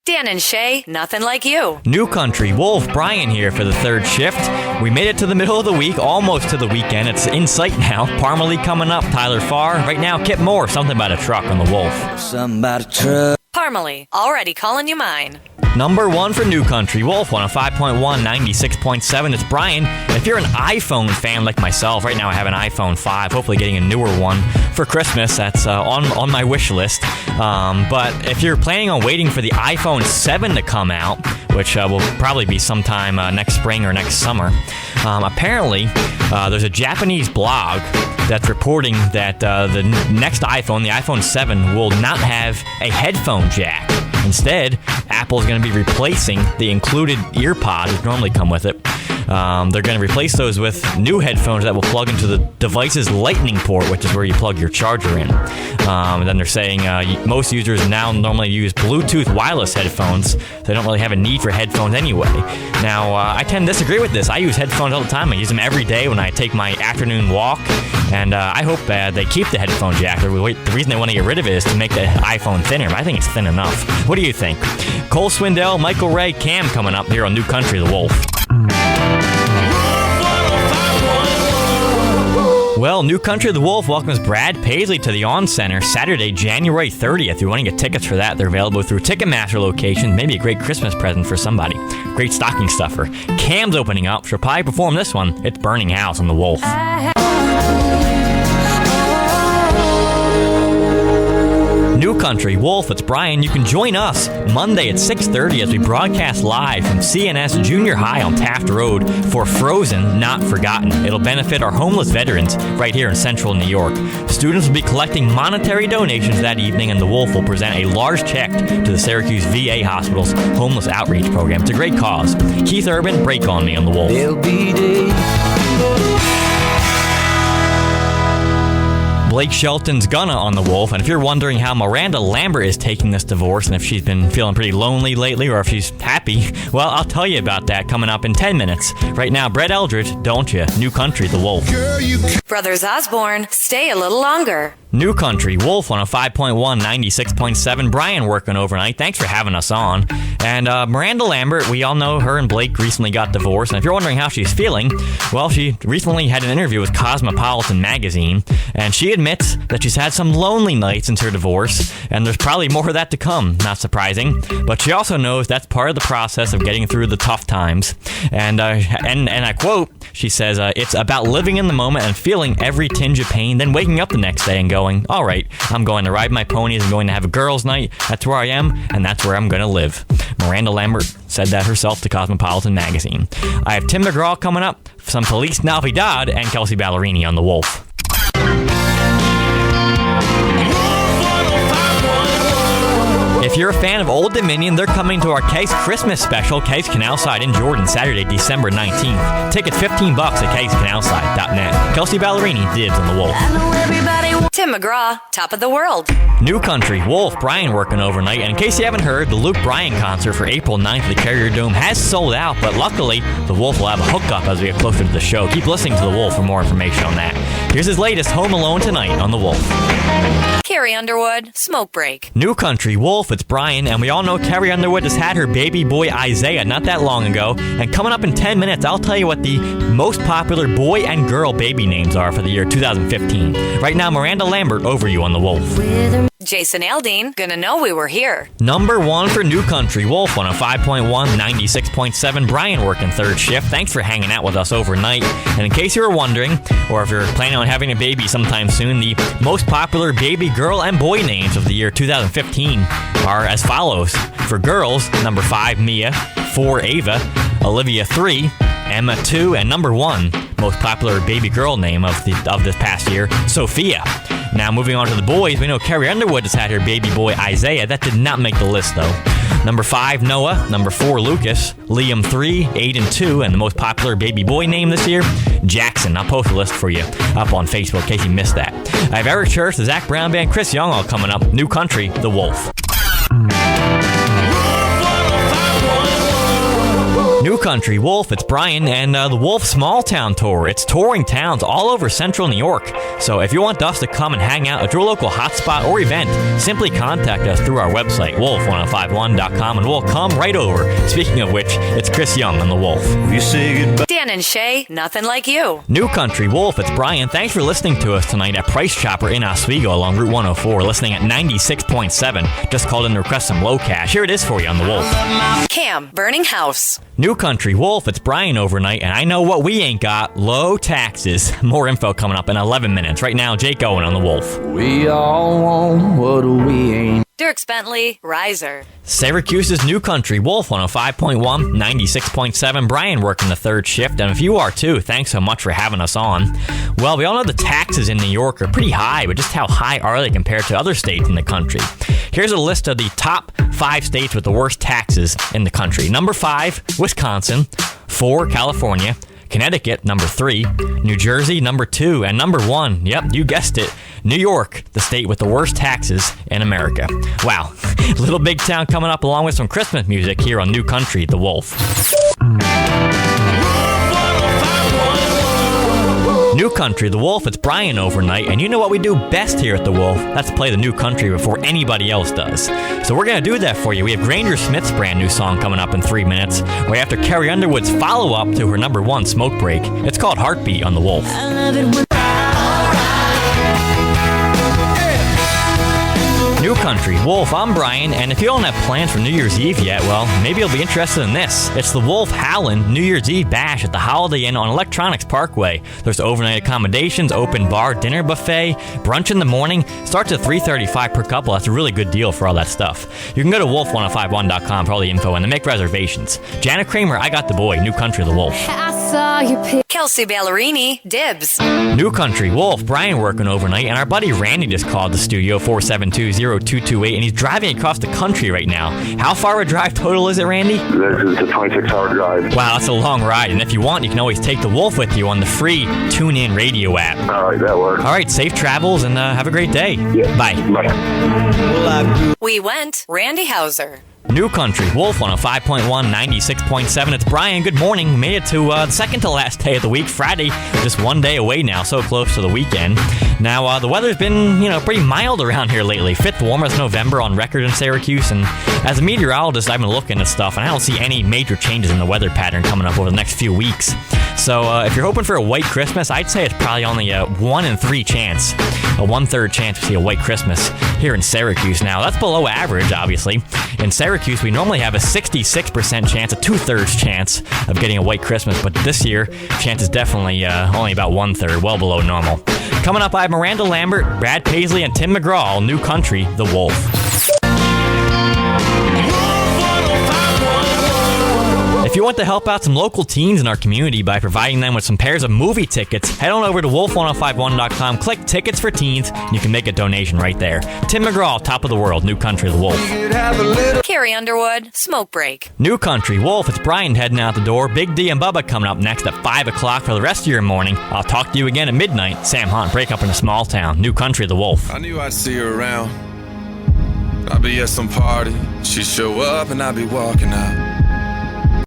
Dan and Shay, nothing like you. New Country, Wolf, Brian here for the third shift. We made it to the middle of the week, almost to the weekend. It's in sight now. Parmalee coming up, Tyler Farr. Right now, Kip Moore, something about a truck on the Wolf. Something about a truck. Parmalee, already calling you mine. Number 1 for New Country, Wolf, 105.1, 96.7. It's Brian. If you're an iPhone fan like myself, right now I have an iPhone 5, hopefully getting a newer one for Christmas. That's on my wish list. But if you're planning on waiting for the iPhone 7 to come out, which will probably be sometime next spring or next summer, apparently there's a Japanese blog that's reporting that the next iPhone, the iPhone 7, will not have a headphone jack. Instead, Apple's going to be replacing the included ear pods that normally come with it. They're going to replace those with new headphones that will plug into the device's lightning port, which is where you plug your charger in. And then they're saying most users now normally use Bluetooth wireless headphones. They don't really have a need for headphones anyway. Now, I tend to disagree with this. I use headphones all the time. I use them every day when I take my afternoon walk. And I hope they keep the headphone jack. The reason they want to get rid of it is to make the iPhone thinner, but I think it's thin enough. What do you think? Cole Swindell, Michael Ray, Cam coming up here on New Country, The Wolf. Well, New Country The Wolf welcomes Brad Paisley to the On Center Saturday, January 30th. If you want to get tickets for that, they're available through Ticketmaster locations. Maybe a great Christmas present for somebody. Great stocking stuffer. Cam's opening up. She'll probably perform this one. It's Burning House on The Wolf. New Country, Wolf, it's Brian. You can join us Monday at 6:30 as we broadcast live from CNS Junior High on Taft Road for Frozen, Not Forgotten. It'll benefit our homeless veterans right here in central New York. Students will be collecting monetary donations that evening, and the Wolf will present a large check to the Syracuse VA Hospital's Homeless Outreach Program. It's a great cause. Keith Urban, Break On Me on the Wolf. There'll be days. Blake Shelton's Gunna on the Wolf, and if you're wondering how Miranda Lambert is taking this divorce and if she's been feeling pretty lonely lately or if she's happy, well, I'll tell you about that coming up in 10 minutes. Right now, Brett Eldridge, Don't Ya? New Country, The Wolf. Brothers Osborne, stay a little longer. New Country, Wolf, 105.1, 96.7. Brian working overnight. Thanks for having us on. And Miranda Lambert, we all know her and Blake recently got divorced. And if you're wondering how she's feeling, well, she recently had an interview with Cosmopolitan magazine. And she admits that she's had some lonely nights since her divorce. And there's probably more of that to come, not surprising. But she also knows that's part of the process of getting through the tough times. And I quote, she says, it's about living in the moment and feeling every tinge of pain, then waking up the next day and going, all right, I'm going to ride my ponies, I'm going to have a girls' night, that's where I am, and that's where I'm going to live. Miranda Lambert said that herself to Cosmopolitan magazine. I have Tim McGraw coming up, some Police Navidad, and Kelsey Ballerini on The Wolf. If you're a fan of Old Dominion, they're coming to our Case Christmas special, Case Canalside in Jordan, Saturday, December 19th. Tickets $15 at casecanalside.net. Kelsey Ballerini, dibs on The Wolf. Tim McGraw, top of the world. New Country, Wolf, Brian working overnight. And in case you haven't heard, the Luke Bryan concert for April 9th at the Carrier Dome has sold out, but luckily, the Wolf will have a hookup as we get closer to the show. Keep listening to the Wolf for more information on that. Here's his latest, Home Alone Tonight on the Wolf. Carrie Underwood, Smoke Break. New Country, Wolf, it's Brian, and we all know Carrie Underwood has had her baby boy Isaiah not that long ago. And coming up in 10 minutes, I'll tell you what the most popular boy and girl baby names are for the year 2015. Right now, Miranda Lambert, over you on the Wolf. Jason Aldean, gonna know we were here. Number 1 for New Country, Wolf, 105.1, 96.7. Brian working third shift. Thanks for hanging out with us overnight. And in case you were wondering, or if you're planning on having a baby sometime soon, the most popular baby girl and boy names of the year 2015 are as follows. For girls, number 5, Mia, 4, Ava, Olivia, 3, Emma, 2, and number 1, most popular baby girl name of this past year, Sophia. Now, moving on to the boys, we know Carrie Underwood has had her baby boy Isaiah. That did not make the list, though. Number 5, Noah. Number 4, Lucas. Liam, 3. Aiden, 2. And the most popular baby boy name this year, Jackson. I'll post a list for you up on Facebook in case you missed that. I have Eric Church, the Zach Brown Band, Chris Young all coming up. New Country, The Wolf. New Country Wolf, it's Brian, and the Wolf Small Town Tour. It's touring towns all over central New York. So if you want us to come and hang out at your local hotspot or event, simply contact us through our website, wolf1051.com, and we'll come right over. Speaking of which, it's Chris Young on The Wolf. You say goodbye. Dan and Shay, nothing like you. New Country Wolf, it's Brian. Thanks for listening to us tonight at Price Chopper in Oswego along Route 104, listening at 96.7. Just called in to request some low cash. Here it is for you on The Wolf. Cam, burning house. New Country Wolf, it's Brian overnight, and I know what we ain't got: low taxes. More info coming up in 11 minutes. Right now, Jake Owen on The Wolf. We all want what we ain't. Dirks Bentley, riser. Syracuse's New Country Wolf 105.1, 96.7. Brian working the third shift, and if you are too, thanks so much for having us on. Well, we all know the taxes in New York are pretty high, but just how high are they compared to other states in the country? Here's a list of the top 5 states with the worst taxes in the country. Number 5, Wisconsin. 4, California. Connecticut, number 3, New Jersey, number 2, and number 1, yep, you guessed it, New York, the state with the worst taxes in America. Wow, Little Big Town coming up along with some Christmas music here on New Country, The Wolf. New Country, The Wolf, it's Brian overnight, and you know what we do best here at The Wolf? That's play the New Country before anybody else does. So we're going to do that for you. We have Granger Smith's brand new song coming up in 3 minutes, right after Carrie Underwood's follow-up to her number 1, Smoke Break. It's called Heartbeat on The Wolf. New Country Wolf, I'm Brian, and if you don't have plans for New Year's Eve yet, well, maybe you'll be interested in this. It's the Wolf Howlin' New Year's Eve Bash at the Holiday Inn on Electronics Parkway. There's overnight accommodations, open bar, dinner buffet, brunch in the morning. Starts at $335 per couple. That's a really good deal for all that stuff. You can go to wolf1051.com for all the info and to make reservations. Janet Kramer, I Got the Boy, New Country The Wolf. Kelsey Ballerini, dibs. New Country Wolf, Brian working overnight, and our buddy Randy just called the studio, 472-0228, and he's driving across the country right now. How far a drive total is it, Randy? This is a 26-hour drive. Wow, that's a long ride, and if you want, you can always take the Wolf with you on the free TuneIn radio app. All right, that works. All right, safe travels, and have a great day. Yeah. Bye. Bye. We went, Randy Hauser. New Country Wolf 105.1, 96.7. It's Brian. Good morning. We made it to the second to last day of the week, Friday. Just one day away now, so close to the weekend. Now, the weather's been, pretty mild around here lately. 5th warmest November on record in Syracuse. And as a meteorologist, I've been looking at stuff, and I don't see any major changes in the weather pattern coming up over the next few weeks. So if you're hoping for a white Christmas, I'd say it's probably only a 1 in 3 chance. A 1/3 chance to see a white Christmas here in Syracuse. Now, that's below average, obviously. In Syracuse, we normally have a 66% chance, a 2/3 chance of getting a white Christmas, but this year, chance is definitely only about 1/3, well below normal. Coming up, I have Miranda Lambert, Brad Paisley, and Tim McGraw, New Country, The Wolf. If you want to help out some local teens in our community by providing them with some pairs of movie tickets, head on over to wolf1051.com, click Tickets for Teens, and you can make a donation right there. Tim McGraw, Top of the World, New Country, The Wolf. Carrie Underwood, Smoke Break. New Country Wolf, it's Brian heading out the door. Big D and Bubba coming up next at 5 o'clock for the rest of your morning. I'll talk to you again at midnight. Sam Hunt, Break Up in a Small Town, New Country, The Wolf. I knew I'd see her around. I'd be at some party, she'd show up and I'd be walking out.